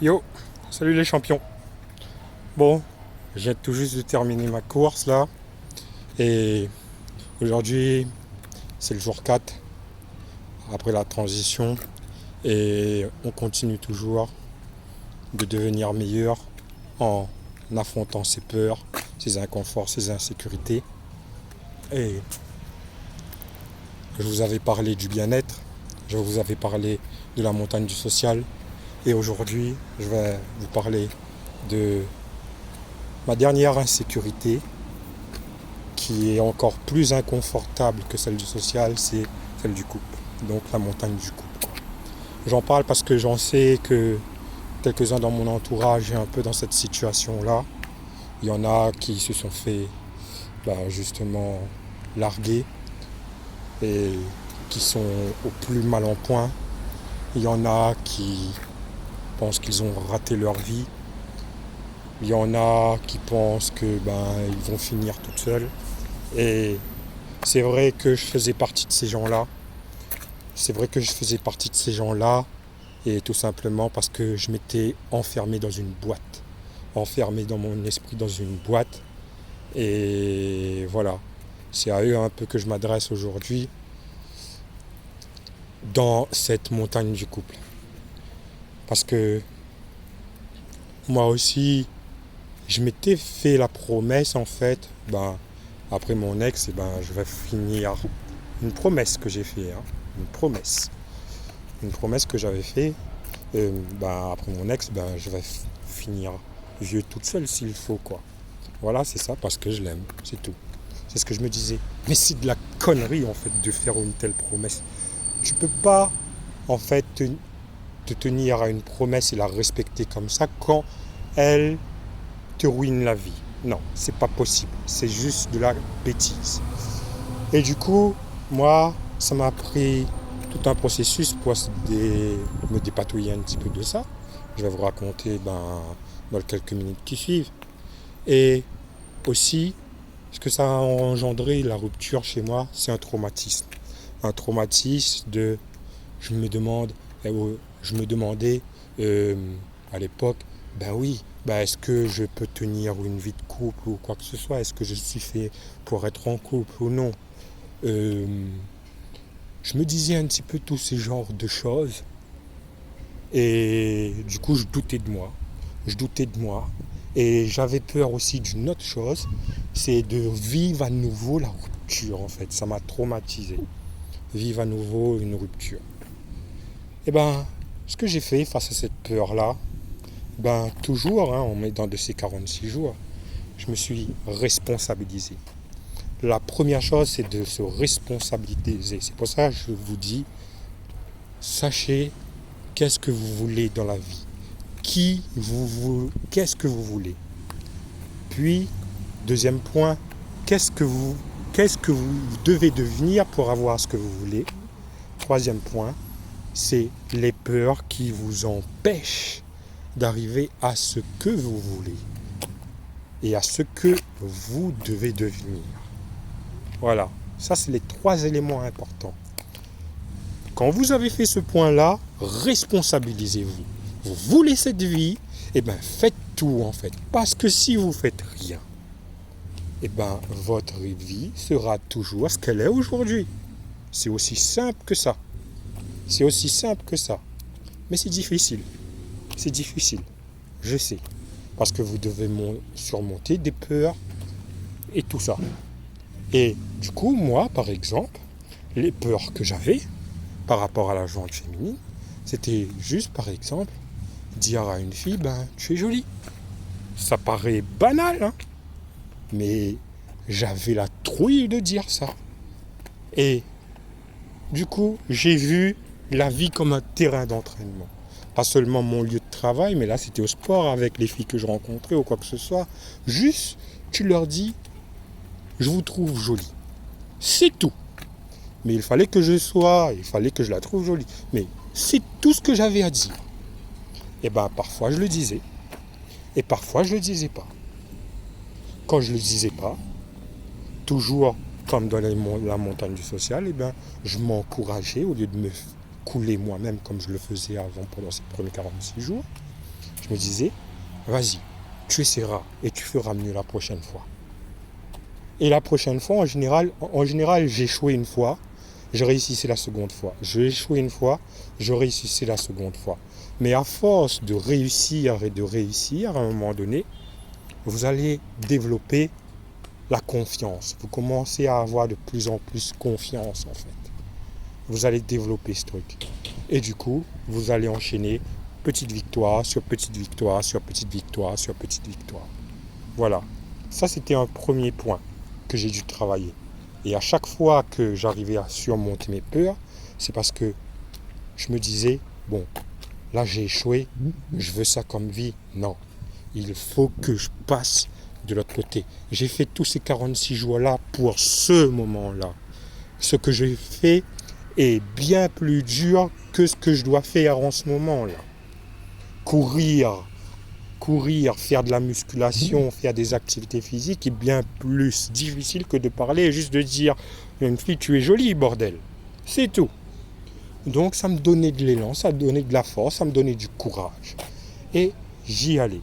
Yo, salut les champions. Bon, je viens tout juste de terminer ma course là. Et aujourd'hui, c'est le jour 4 après la transition. Et on continue toujours de devenir meilleur en affrontant ses peurs, ses inconforts, ses insécurités. Et je vous avais parlé du bien-être, je vous avais parlé de la montagne du social. Et aujourd'hui, je vais vous parler de ma dernière insécurité, qui est encore plus inconfortable que celle du social, c'est celle du couple. Donc la montagne du couple. J'en parle parce que j'en sais que quelques-uns dans mon entourage est un peu dans cette situation-là. Il y en a qui se sont fait justement larguer et qui sont au plus mal en point. Il y en a qui pensent qu'ils ont raté leur vie. Il y en a qui pensent que ils vont finir toutes seuls. Et c'est vrai que je faisais partie de ces gens-là. C'est vrai que je faisais partie de ces gens-là. Et tout simplement parce que je m'étais enfermé dans une boîte. Enfermé dans mon esprit dans une boîte. Et voilà. C'est à eux un peu que je m'adresse aujourd'hui dans cette montagne du couple. Parce que moi aussi, je m'étais fait la promesse en fait, après mon ex, je vais finir une promesse que j'ai fait, une promesse. Une promesse que j'avais fait, après mon ex, je vais finir vieux toute seule s'il faut quoi. Voilà, c'est ça, parce que je l'aime, c'est tout. C'est ce que je me disais. Mais c'est de la connerie en fait de faire une telle promesse. Tu peux pas en fait te tenir à une promesse et la respecter comme ça quand elle te ruine la vie. Non, c'est pas possible. C'est juste de la bêtise. Et du coup, moi, ça m'a pris tout un processus pour me dépatouiller un petit peu de ça. Je vais vous raconter dans les quelques minutes qui suivent. Et aussi, ce que ça a engendré, la rupture chez moi, c'est un traumatisme. Un traumatisme de, je me demande, je me demandais à l'époque, est-ce que je peux tenir une vie de couple ou quoi que ce soit? Est-ce que je suis fait pour être en couple ou non? Je me disais un petit peu tous ces genres de choses. Et du coup, je doutais de moi. Je doutais de moi. Et j'avais peur aussi d'une autre chose, c'est de vivre à nouveau la rupture en fait. Ça m'a traumatisé. Vivre à nouveau une rupture. Et ce que j'ai fait face à cette peur-là, toujours, on met dans de ces 46 jours, je me suis responsabilisé. La première chose, c'est de se responsabiliser. C'est pour ça que je vous dis, sachez qu'est-ce que vous voulez dans la vie. Qu'est-ce que vous voulez. Puis, deuxième point, qu'est-ce que vous devez devenir pour avoir ce que vous voulez. Troisième point, c'est les peurs qui vous empêchent d'arriver à ce que vous voulez et à ce que vous devez devenir. Voilà, ça c'est les 3 éléments importants. Quand vous avez fait ce point-là, responsabilisez-vous. Vous voulez cette vie, faites tout en fait. Parce que si vous faites rien, votre vie sera toujours ce qu'elle est aujourd'hui. C'est aussi simple que ça. C'est aussi simple que ça. Mais c'est difficile. C'est difficile. Je sais. Parce que vous devez surmonter des peurs et tout ça. Et du coup, moi, par exemple, les peurs que j'avais par rapport à la jante féminine, c'était juste, par exemple, dire à une fille, tu es jolie. Ça paraît banal, mais j'avais la trouille de dire ça. Et du coup, j'ai vu la vie comme un terrain d'entraînement. Pas seulement mon lieu de travail, mais là, c'était au sport avec les filles que je rencontrais ou quoi que ce soit. Juste, tu leur dis, je vous trouve jolie. C'est tout. Mais il fallait que je la trouve jolie. Mais c'est tout ce que j'avais à dire. Et parfois, je le disais. Et parfois, je le disais pas. Quand je le disais pas, toujours comme dans la montagne du social, je m'encourageais au lieu de me couler moi-même comme je le faisais avant pendant ces premiers 46 jours. Je me disais, vas-y, tu essaieras et tu feras mieux la prochaine fois. Et la prochaine fois, en général, j'ai échoué une fois, je réussissais la seconde fois. Je échoué une fois, je réussissais la seconde fois. Mais à force de réussir et de réussir, à un moment donné, vous allez développer la confiance. Vous commencez à avoir de plus en plus confiance, en fait. Vous allez développer ce truc. Et du coup, vous allez enchaîner petite victoire sur petite victoire sur petite victoire sur petite victoire. Voilà. Ça, c'était un premier point que j'ai dû travailler. Et à chaque fois que j'arrivais à surmonter mes peurs, c'est parce que je me disais, bon, là j'ai échoué, je veux ça comme vie. Non, il faut que je passe de l'autre côté. J'ai fait tous ces 46 jours-là pour ce moment-là. Ce que j'ai fait est bien plus dur que ce que je dois faire en ce moment-là. Courir, faire de la musculation, faire des activités physiques est bien plus difficile que de parler et juste de dire « Une fille, tu es jolie, bordel !» C'est tout. Donc ça me donnait de l'élan, ça me donnait de la force, ça me donnait du courage. Et j'y allais.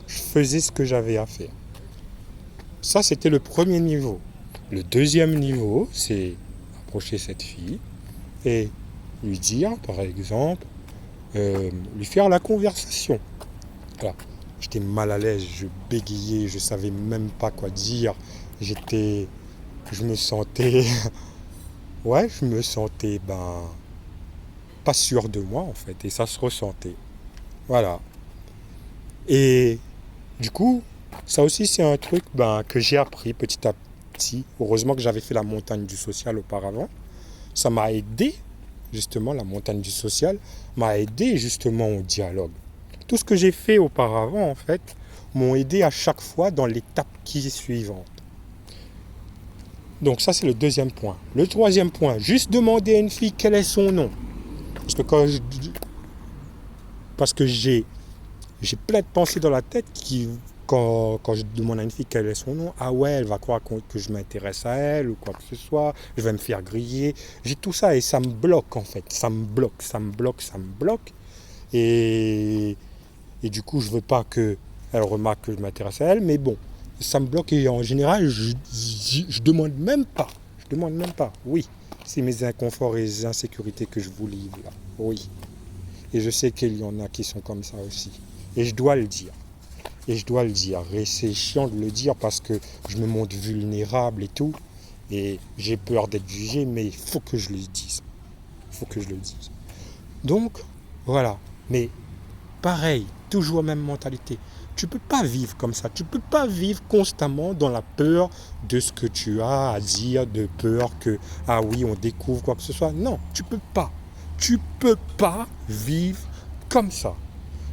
Je faisais ce que j'avais à faire. Ça, c'était le premier niveau. Le deuxième niveau, c'est approcher cette fille et lui dire, par exemple, lui faire la conversation. Voilà. J'étais mal à l'aise, je bégayais, je savais même pas quoi dire. Je me sentais, pas sûr de moi en fait, et ça se ressentait. Voilà. Et du coup, ça aussi c'est un truc que j'ai appris petit à petit. Heureusement que j'avais fait la montagne du social auparavant. Ça m'a aidé, justement, la montagne du social m'a aidé justement au dialogue. Tout ce que j'ai fait auparavant, en fait, m'ont aidé à chaque fois dans l'étape qui est suivante. Donc ça, c'est le deuxième point. Le troisième point, juste demander à une fille quel est son nom. Parce que j'ai plein de pensées dans la tête quand je demande à une fille quel est son nom, ah ouais, elle va croire que je m'intéresse à elle ou quoi que ce soit, je vais me faire griller. J'ai tout ça et ça me bloque, en fait. Ça me bloque. Et du coup, je veux pas qu'elle remarque que je m'intéresse à elle, mais bon, ça me bloque et en général, je demande même pas. Je demande même pas. Oui, c'est mes inconforts et les insécurités que je vous livre là. Oui. Et je sais qu'il y en a qui sont comme ça aussi. Et je dois le dire. Et c'est chiant de le dire parce que je me montre vulnérable et tout. Et j'ai peur d'être jugé, mais il faut que je le dise. Donc, voilà. Mais pareil, toujours même mentalité. Tu ne peux pas vivre comme ça. Tu ne peux pas vivre constamment dans la peur de ce que tu as à dire, de peur que, ah oui, on découvre quoi que ce soit. Non, tu ne peux pas. Tu ne peux pas vivre comme ça.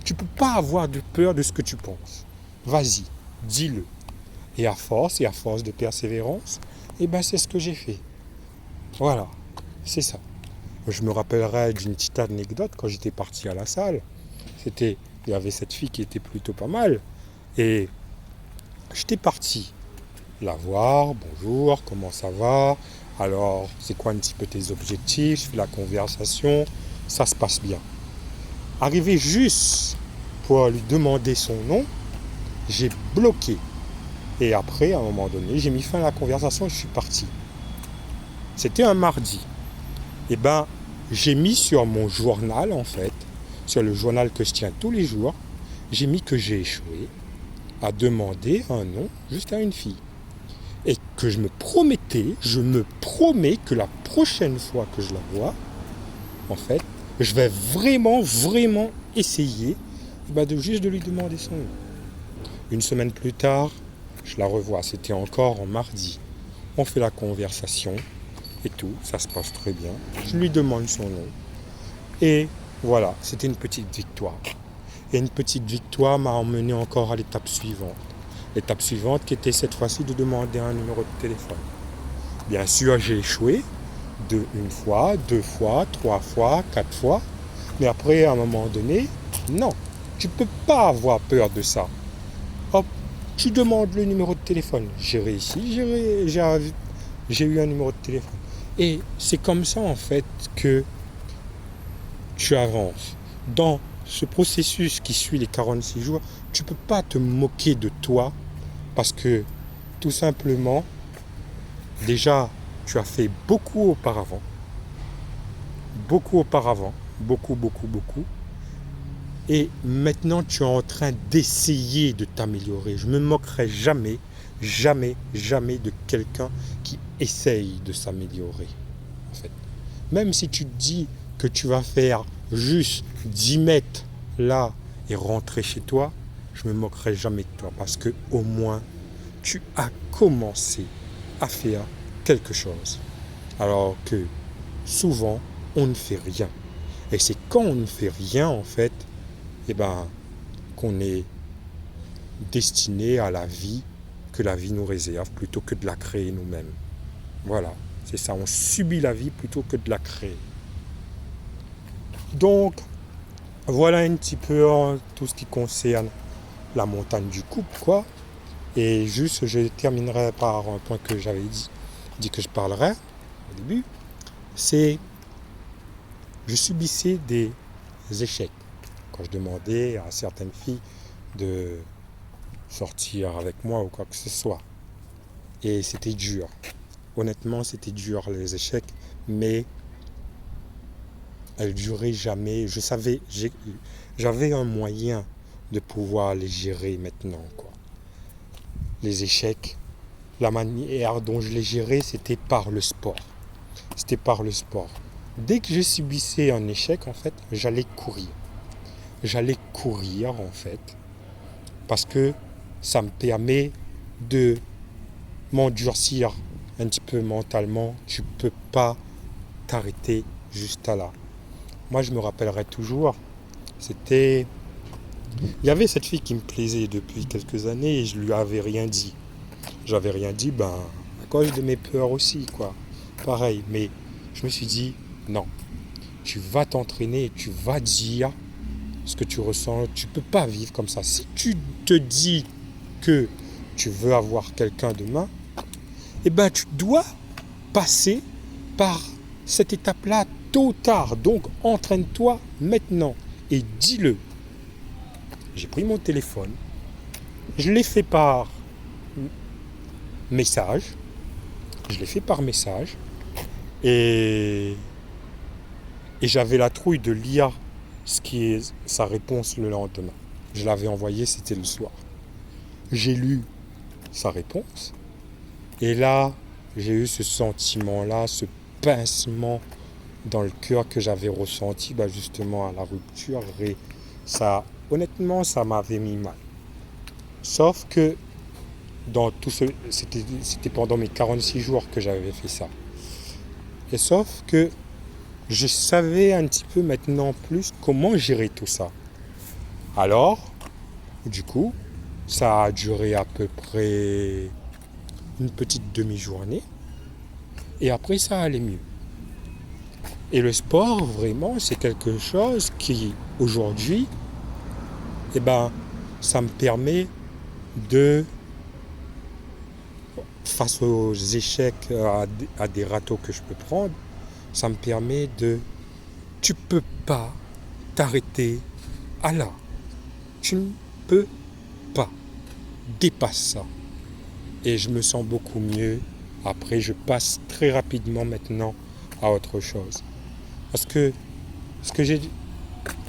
Tu ne peux pas avoir de peur de ce que tu penses. Vas-y, dis-le. Et à force de persévérance, c'est ce que j'ai fait. Voilà, c'est ça. Je me rappellerai d'une petite anecdote quand j'étais parti à la salle. Il y avait cette fille qui était plutôt pas mal. Et j'étais parti la voir. Bonjour, comment ça va? Alors, c'est quoi un petit peu tes objectifs? Je fais la conversation. Ça se passe bien. Arrivé juste pour lui demander son nom, j'ai bloqué. Et après, à un moment donné, j'ai mis fin à la conversation et je suis parti. C'était un mardi. Et j'ai mis sur mon journal, en fait, sur le journal que je tiens tous les jours, j'ai mis que j'ai échoué à demander un nom juste à une fille. Et que je me promets que la prochaine fois que je la vois, en fait, je vais vraiment essayer de lui demander son nom. Une semaine plus tard, je la revois, c'était encore en mardi. On fait la conversation et tout, ça se passe très bien. Je lui demande son nom. Et voilà, c'était une petite victoire. Et une petite victoire m'a emmené encore à l'étape suivante. L'étape suivante qui était cette fois-ci de demander un numéro de téléphone. Bien sûr, j'ai échoué. Une fois, 2 fois, 3 fois, 4 fois. Mais après, à un moment donné, non. Tu ne peux pas avoir peur de ça. Hop, tu demandes le numéro de téléphone. J'ai réussi, j'ai eu un numéro de téléphone. Et c'est comme ça, en fait, que tu avances. ce processus qui suit les 46 jours, tu ne peux pas te moquer de toi parce que tout simplement, déjà, tu as fait beaucoup auparavant, beaucoup. Et maintenant, tu es en train d'essayer de t'améliorer. Je ne me moquerai jamais de quelqu'un qui essaye de s'améliorer. En fait. Même si tu te dis que tu vas faire juste 10 mètres là et rentrer chez toi, je ne me moquerai jamais de toi parce que au moins, tu as commencé à faire quelque chose. Alors que souvent, on ne fait rien. Et c'est quand on ne fait rien, en fait, qu'on est destiné à la vie que la vie nous réserve plutôt que de la créer nous-mêmes. Voilà, c'est ça, on subit la vie plutôt que de la créer. Donc, voilà un petit peu tout ce qui concerne la montagne du couple, quoi. Et juste, je terminerai par un point que j'avais dit que je parlerai au début, c'est je subissais des échecs. Quand je demandais à certaines filles de sortir avec moi ou quoi que ce soit. Et c'était dur. Honnêtement, c'était dur les échecs, mais elles duraient jamais. J'avais un moyen de pouvoir les gérer maintenant, quoi. Les échecs, la manière dont je les gérais, c'était par le sport. Dès que je subissais un échec, en fait, j'allais courir. En fait, parce que ça me permet de m'endurcir un petit peu mentalement. Tu peux pas t'arrêter juste à là. Moi, je me rappellerai toujours, il y avait cette fille qui me plaisait depuis quelques années et je lui avais rien dit. J'avais rien dit, à cause de mes peurs aussi, quoi. Pareil, mais je me suis dit, non, tu vas t'entraîner et tu vas dire ce que tu ressens. Tu peux pas vivre comme ça. Si tu te dis que tu veux avoir quelqu'un demain, tu dois passer par cette étape-là tôt ou tard. Donc, entraîne-toi maintenant et dis-le. J'ai pris mon téléphone, je l'ai fait par message, et j'avais la trouille de lire ce qui est sa réponse le lendemain. Je l'avais envoyé, c'était le soir. J'ai lu sa réponse, et là, j'ai eu ce sentiment-là, ce pincement dans le cœur que j'avais ressenti justement à la rupture, et ça, honnêtement, ça m'avait mis mal. Sauf que c'était pendant mes 46 jours que j'avais fait ça. Et sauf que je savais un petit peu maintenant plus comment gérer tout ça. Alors, du coup, ça a duré à peu près une petite demi-journée. Et après, ça allait mieux. Et le sport, vraiment, c'est quelque chose qui, aujourd'hui, ça me permet de, face aux échecs, à des râteaux que je peux prendre, ça me permet tu peux pas t'arrêter à là. Tu ne peux pas. Dépasse ça. Et je me sens beaucoup mieux. Après, je passe très rapidement maintenant à autre chose. Parce que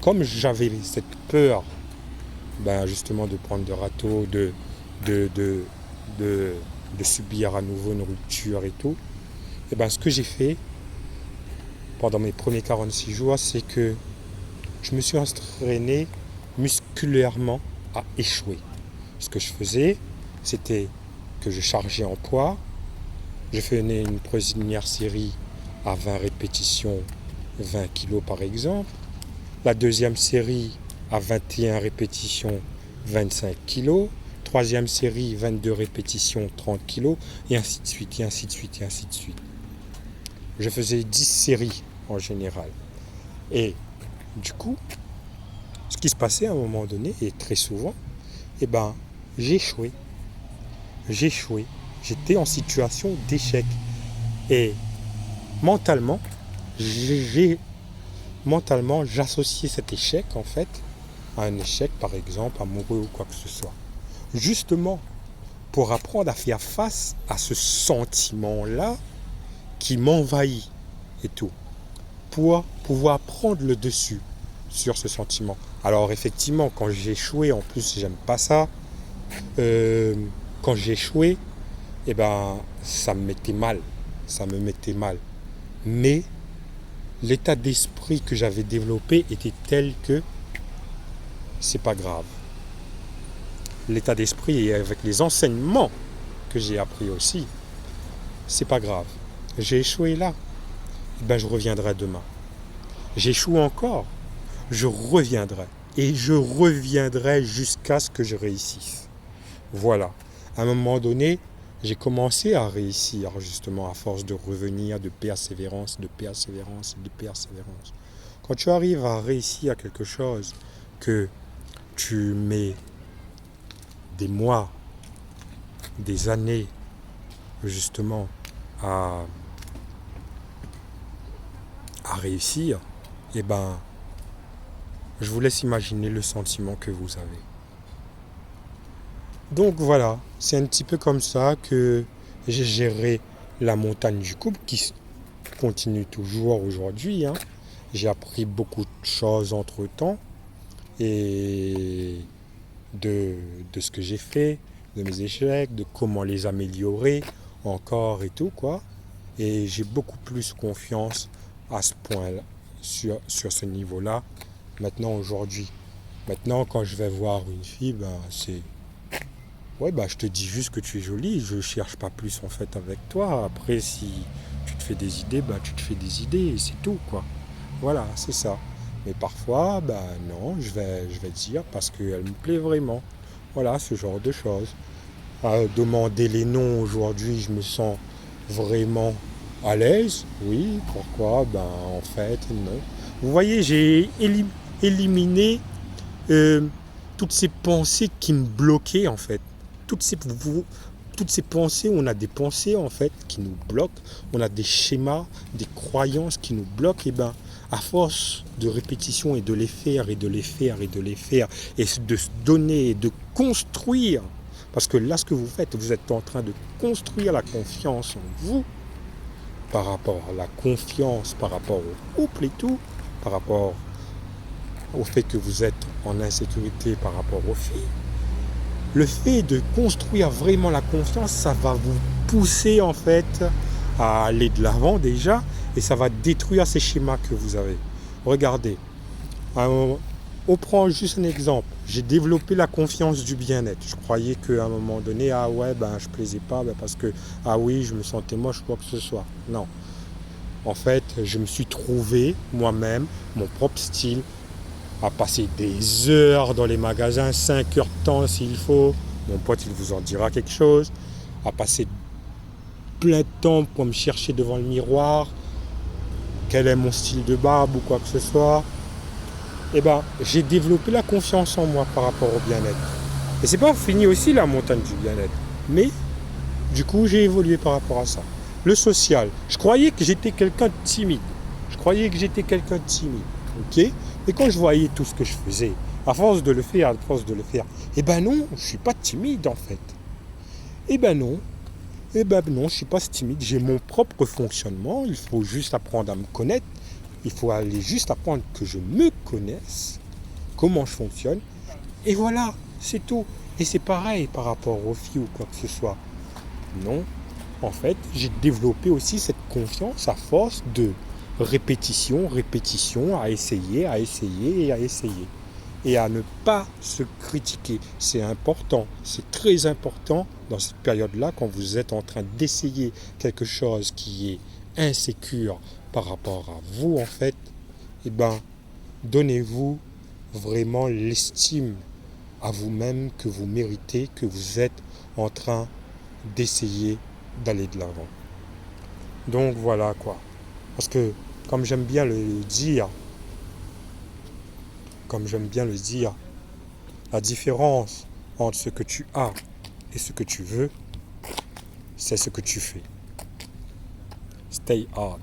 comme j'avais cette peur, justement de prendre de râteaux, de subir à nouveau une rupture et tout, ce que j'ai fait pendant mes premiers 46 jours, c'est que je me suis entraîné musculairement à échouer. Ce que je faisais, c'était que je chargeais en poids, je faisais une première série à 20 répétitions, 20 kg par exemple, la deuxième série à 21 répétitions, 25 kg, troisième série, 22 répétitions, 30 kg, et ainsi de suite. Je faisais 10 séries en général. Et du coup, ce qui se passait à un moment donné, et très souvent, j'échouais. J'étais en situation d'échec. Et mentalement, j'associais cet échec, en fait, à un échec, par exemple, amoureux ou quoi que ce soit. Justement, pour apprendre à faire face à ce sentiment-là qui m'envahit et tout, pour pouvoir prendre le dessus sur ce sentiment. Alors effectivement, quand j'ai échoué, en plus j'aime pas ça, quand j'ai échoué, eh ben ça me mettait mal, Mais l'état d'esprit que j'avais développé était tel que c'est pas grave. L'état d'esprit et avec les enseignements que j'ai appris aussi, c'est pas grave. J'ai échoué là, je reviendrai demain. J'échoue encore, je reviendrai. Et je reviendrai jusqu'à ce que je réussisse. Voilà. À un moment donné, j'ai commencé à réussir, justement, à force de revenir, de persévérance. Quand tu arrives à réussir à quelque chose que tu mets des mois, des années, justement, à réussir, je vous laisse imaginer le sentiment que vous avez. Donc voilà, c'est un petit peu comme ça que j'ai géré la montagne du couple qui continue toujours aujourd'hui. J'ai appris beaucoup de choses entre-temps et de ce que j'ai fait, de mes échecs, de comment les améliorer encore et tout quoi. Et j'ai beaucoup plus confiance à ce point-là, sur ce niveau-là, maintenant aujourd'hui. Maintenant, quand je vais voir une fille, c'est... Ouais, je te dis juste que tu es jolie, je cherche pas plus en fait avec toi. Après, si tu te fais des idées, tu te fais des idées et c'est tout, quoi. Voilà, c'est ça. Mais parfois, non, je vais dire parce qu'elle me plaît vraiment. Voilà, ce genre de choses. Demander les noms aujourd'hui, je me sens vraiment à l'aise. Oui, pourquoi? En fait, non. Vous voyez, j'ai éliminé toutes ces pensées qui me bloquaient en fait. Toutes ces pensées, on a des pensées en fait qui nous bloquent, on a des schémas, des croyances qui nous bloquent, à force de répétition et de les faire, et de les faire, et de les faire, et de se donner, et de construire, parce que là ce que vous faites, vous êtes en train de construire la confiance en vous, par rapport à la confiance, par rapport au couple et tout, par rapport au fait que vous êtes en insécurité par rapport aux filles. Le fait de construire vraiment la confiance, ça va vous pousser en fait à aller de l'avant déjà et ça va détruire ces schémas que vous avez. Regardez, on prend juste un exemple. J'ai développé la confiance du bien-être. Je croyais qu'à un moment donné, je plaisais pas parce que, je me sentais moche, quoi que ce soit. Non. En fait, je me suis trouvé moi-même mon propre style, à passer des heures dans les magasins, 5 heures de temps s'il faut, mon pote il vous en dira quelque chose, à passer plein de temps pour me chercher devant le miroir, quel est mon style de barbe ou quoi que ce soit, j'ai développé la confiance en moi par rapport au bien-être. Et c'est pas fini aussi la montagne du bien-être, mais du coup j'ai évolué par rapport à ça. Le social, je croyais que j'étais quelqu'un de timide, ok. Et quand je voyais tout ce que je faisais, à force de le faire, non, je suis pas timide en fait. Non, je suis pas timide, j'ai mon propre fonctionnement, il faut juste apprendre à me connaître, il faut aller juste apprendre que je me connaisse, comment je fonctionne, et voilà, c'est tout. Et c'est pareil par rapport aux filles ou quoi que ce soit. Non, en fait, j'ai développé aussi cette confiance à force de répétition, à essayer, et à ne pas se critiquer. C'est important, c'est très important dans cette période-là, quand vous êtes en train d'essayer quelque chose qui est insécure par rapport à vous, en fait, donnez-vous vraiment l'estime à vous-même que vous méritez, que vous êtes en train d'essayer d'aller de l'avant. Donc voilà quoi. Parce que, comme j'aime bien le dire, la différence entre ce que tu as et ce que tu veux, c'est ce que tu fais. Stay hard.